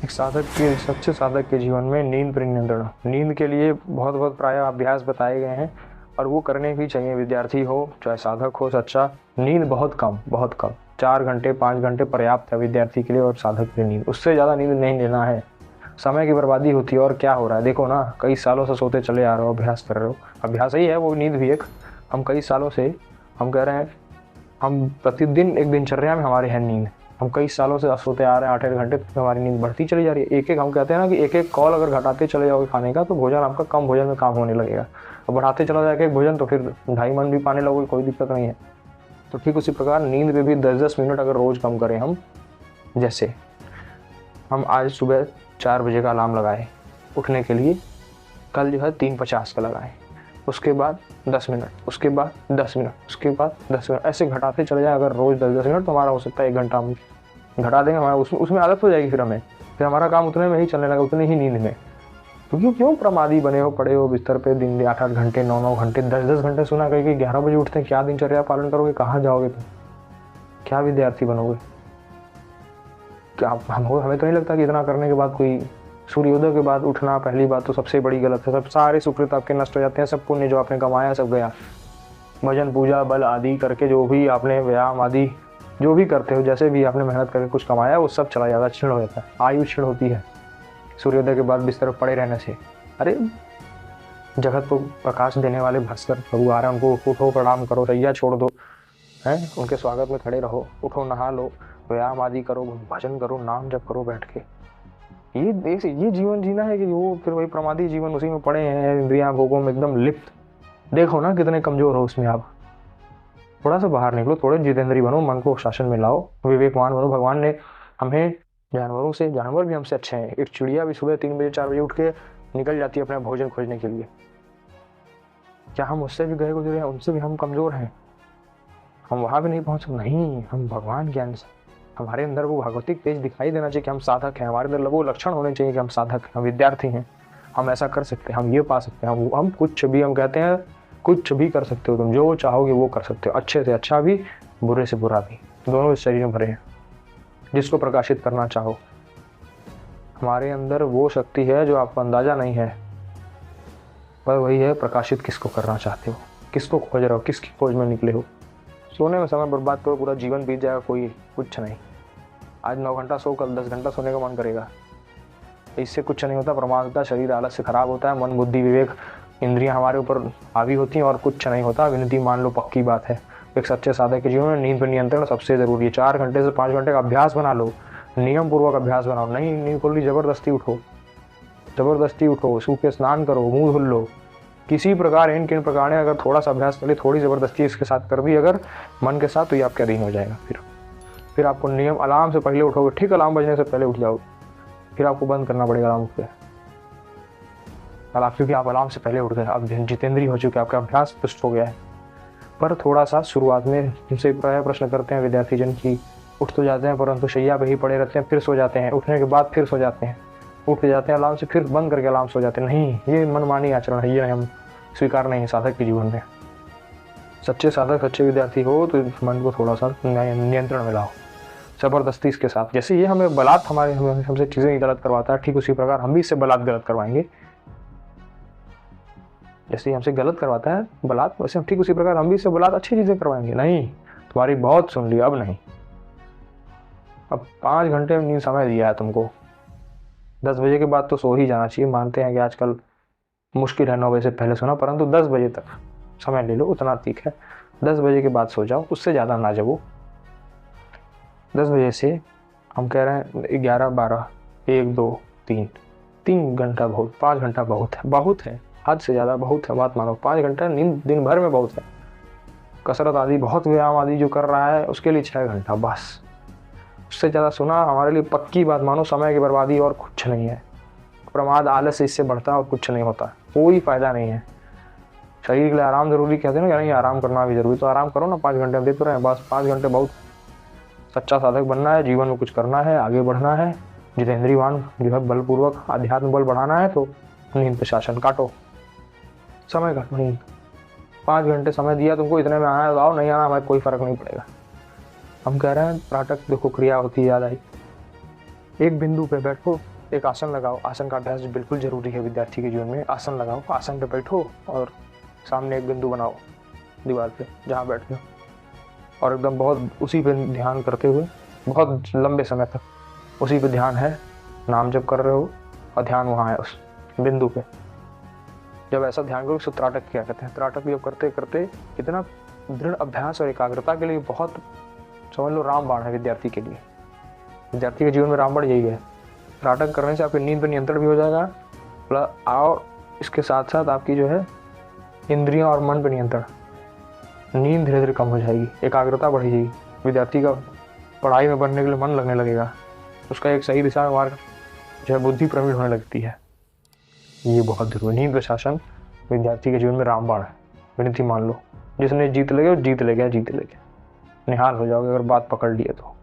एक साधक के सच्चे साधक के जीवन में नींद पर नियंत्रण, नींद के लिए बहुत बहुत प्राय अभ्यास बताए गए हैं और वो करने भी चाहिए। विद्यार्थी हो चाहे साधक हो, सच्चा नींद बहुत कम 4 घंटे 5 घंटे पर्याप्त है विद्यार्थी के लिए और साधक के लिए नींद, उससे ज़्यादा नींद नहीं लेना है। समय की बर्बादी होती है। और क्या हो रहा है देखो ना, कई सालों से सोते चले आ रहे हो, अभ्यास कर रहे हो, अभ्यास ही है वो नींद भी एक। हम कई सालों से हम कह रहे हैं, हम प्रतिदिन एक दिनचर्या में हमारे है नींद। हम कई सालों से सोते आ रहे हैं 8-8 घंटे, तो हमारी नींद बढ़ती चली जा रही है। एक एक हम कहते हैं ना कि एक एक कॉल अगर घटाते चले जाओगे खाने का तो भोजन आपका कम भोजन में काम होने लगेगा। और बढ़ाते चला जाएगा एक भोजन तो फिर 2.5 मन भी पाने लगोगे, कोई दिक्कत नहीं है। तो ठीक उसी प्रकार नींद पे भी 10-10 मिनट अगर रोज़ कम करें हम, जैसे हम आज सुबह 4 बजे का अलार्म लगाए उठने के लिए, कल जो है 3:50 का लगाएं, उसके बाद 10 मिनट, उसके बाद 10 मिनट, उसके बाद 10 मिनट, ऐसे घटाते चले जाए अगर रोज़ 10-10 मिनट, तो हमारा हो सकता है 1 घंटा हम घटा देंगे। हमारा उसमें आदत हो जाएगी, फिर हमारा काम उतने में ही चलने लगा, उतनी ही नींद में। क्योंकि क्यों प्रमादी बने हो, पड़े हो बिस्तर पे दिन 8-8 घंटे 9-9 घंटे 10-10 घंटे सुना कहीं 11 बजे उठते हैं, क्या दिनचर्या पालन करोगे, कहाँ जाओगे तुम, क्या विद्यार्थी बनोगे? क्या हमें तो नहीं लगता कि इतना करने के बाद कोई सूर्योदय के बाद उठना पहली बात तो सबसे बड़ी गलत है। सब सारे सुकृत आपके नष्ट हो जाते हैं, सब पुण्य जो आपने कमाया सब गया। भजन पूजा बल आदि करके जो भी आपने व्यायाम आदि जो भी करते हो, जैसे भी आपने मेहनत करके कुछ कमाया वो सब चला जाता है, क्षीण हो जाता है, आयु क्षीण होती है सूर्योदय के बाद बिस्तर पर पड़े रहने से। अरे जगत को प्रकाश देने वाले भास्कर प्रभु आ रहे हैं, उनको उठो प्रणाम करो, रैया छोड़ दो, हैं उनके स्वागत में खड़े रहो, उठो नहा लो, व्यायाम आदि करो, भजन करो, नाम जप करो बैठ के। ये जीवन जीना है कि वो फिर वही प्रमादी जीवन उसी में पड़े हैं, इंद्रियां भोगों में एकदम लिप्त। देखो ना कितने कमजोर हो उसमें आप। थोड़ा सा बाहर निकलो, थोड़े जितेंद्री बनो, मन को शासन में लाओ, विवेकवान बनो। भगवान ने हमें जानवरों से, जानवर भी हमसे अच्छे हैं। एक चिड़िया भी सुबह 3 बजे 4 बजे उठ के निकल जाती है अपना भोजन खोजने के लिए। क्या हम उससे भी गए गुजरे हैं? उनसे भी हम कमजोर हैं, हम वहां भी नहीं पहुंच, नहीं, हम भगवान ज्ञान से हमारे अंदर वो भगवतिक तेज दिखाई देना चाहिए कि हम साधक हैं, हमारे अंदर वो लक्षण होने चाहिए कि हम साधक हैं, हम विद्यार्थी हैं, हम ऐसा कर सकते हैं, हम ये पा सकते हैं, हम कुछ भी, हम कहते हैं कुछ भी कर सकते हो तुम, जो चाहोगे वो कर सकते हो, अच्छे से अच्छा भी, बुरे से बुरा भी, दोनों इस शरीर में भरे हैं। जिसको प्रकाशित करना चाहो, हमारे अंदर वो शक्ति है जो आपको अंदाजा नहीं है, पर वही है प्रकाशित किसको करना चाहते हो, किसको खोज रहे हो, किसकी खोज में निकले हो। सोने में समय बर्बाद करो, पूरा जीवन बीत जाएगा, कोई कुछ नहीं। आज 9 घंटा सो, कल 10 घंटा सोने का मन करेगा, इससे कुछ नहीं होता। प्रमाद होता है, शरीर आलस से खराब होता है, मन बुद्धि विवेक इंद्रियां हमारे ऊपर हावी होती हैं और कुछ नहीं होता। विनती मान लो पक्की बात है। एक सच्चे साधक के जीवन में नींद पर नियंत्रण सबसे जरूरी है। 4 घंटे से 5 घंटे का अभ्यास बना लो, नियम पूर्वक अभ्यास बनाओ। नहीं नींद खुल रही, जबरदस्ती उठो, सूखे स्नान करो, मुंह धुल लो, किसी प्रकार किन प्रकार ने अगर थोड़ा सा अभ्यास कर ली, थोड़ी ज़बरदस्ती इसके साथ कर दी अगर मन के साथ, तो ये आपके अधीन हो जाएगा। फिर आपको नियम, अलार्म से पहले उठोगे, ठीक अलार्म बजने से पहले उठ जाओगे, फिर आपको बंद करना पड़ेगा अलार्म पे, क्योंकि आप अलार्म से पहले उठ गए, अब जितेंद्रिय हो चुके, आपका अभ्यास पुष्ट हो गया है। पर थोड़ा सा शुरुआत में जिनसे प्राय प्रश्न करते हैं विद्यार्थी जन की, उठ तो जाते हैं परंतु शैया पे ही पड़े रहते हैं, फिर सो जाते हैं, उठने के बाद फिर सो जाते हैं, उठ जाते हैं अलार्म से, फिर बंद करके अलार्म सो जाते हैं। नहीं, ये मनमानी आचरण है, ये हम स्वीकार नहीं है साधक के जीवन में। सच्चे साधक, सच्चे विद्यार्थी हो तो मन को थोड़ा सा नियंत्रण में लाओ, जबरदस्ती इसके साथ। जैसे ये हमें बलात् हमसे चीज़ें गलत करवाता है, ठीक उसी प्रकार हम भी इससे बलात् गलत करवाएंगे। जैसे हमसे गलत करवाता है बलात्, वैसे हम ठीक उसी प्रकार हम भी इससे बलात् अच्छी चीज़ें करवाएंगे। नहीं, तुम्हारी बहुत सुन ली, अब नहीं। अब 5 घंटे नींद समय दिया है तुमको, 10 बजे के बाद तो सो ही जाना चाहिए। मानते हैं कि आजकल मुश्किल है 9 बजे से पहले सोना, परंतु 10 बजे तक समय ले लो, उतना ठीक है। 10 बजे के बाद सो जाओ, उससे ज़्यादा ना जगो। 10 बजे से हम कह रहे हैं 11, 12, 1, 2, 3 घंटा बहुत, 5 घंटा बहुत है, हद से ज़्यादा बहुत है, बात मानो। 5 घंटा नींद दिन भर में बहुत है। कसरत आदि, बहुत व्यायाम आदि जो कर रहा है उसके लिए 6 घंटा बस, उससे ज़्यादा सोना हमारे लिए पक्की बात मानो समय की बर्बादी और कुछ नहीं है। प्रमाद आलस इससे बढ़ता है और कुछ नहीं होता, कोई फायदा नहीं है। शरीर के लिए आराम जरूरी कहते हैं ना, नहीं आराम करना भी जरूरी, तो आराम करो ना, 5 घंटे दे तो रहे हैं, बस 5 घंटे बहुत। सच्चा साधक बनना है, जीवन में कुछ करना है, आगे बढ़ना है, जितेंद्रियवान जो है बलपूर्वक आध्यात्म बल बढ़ाना है, तो नींद पे शासन काटो, समय काटो। नींद 5 घंटे समय दिया तुमको, इतने में आना है तो आओ, नहीं आना हमें कोई फर्क नहीं पड़ेगा। हम कह रहे हैं त्राटक देखो क्रिया होती है, याद आई, एक बिंदु पे बैठो, एक आसन लगाओ। आसन का अभ्यास बिल्कुल ज़रूरी है विद्यार्थी के जीवन में। आसन लगाओ, आसन पे बैठो और सामने एक बिंदु बनाओ दीवार पे जहाँ बैठते हो, और एकदम बहुत उसी पे ध्यान करते हुए बहुत लंबे समय तक उसी पे ध्यान है, नाम जप कर रहे हो और ध्यान वहाँ है उस बिंदु पे। जब ऐसा ध्यान करो, उसको त्राटक क्या कहते हैं। त्राटक जब करते करते कितना दृढ़ अभ्यास और एकाग्रता के लिए बहुत, समझ लो, रामबाण है विद्यार्थी के लिए। विद्यार्थी के जीवन में रामबाण यही है। त्राटक करने से आपकी नींद पर नियंत्रण भी हो जाएगा, प्लस और इसके साथ साथ आपकी जो है इंद्रियां और मन पर नियंत्रण, नींद धीरे धीरे कम हो जाएगी, एकाग्रता बढ़ जाएगी, विद्यार्थी का पढ़ाई में बनने के लिए मन लगने लगेगा, उसका एक सही दिशा में मार्ग जो है बुद्धि प्रवीण होने लगती है। ये बहुत जरूरी। नींद प्रशासन विद्यार्थी के जीवन में रामबाण है। विनती मान लो, जिसने जीत ले गया वो जीत ले गया, जीत ले गया, निहाल हो जाओगे अगर बात पकड़ लिए तो।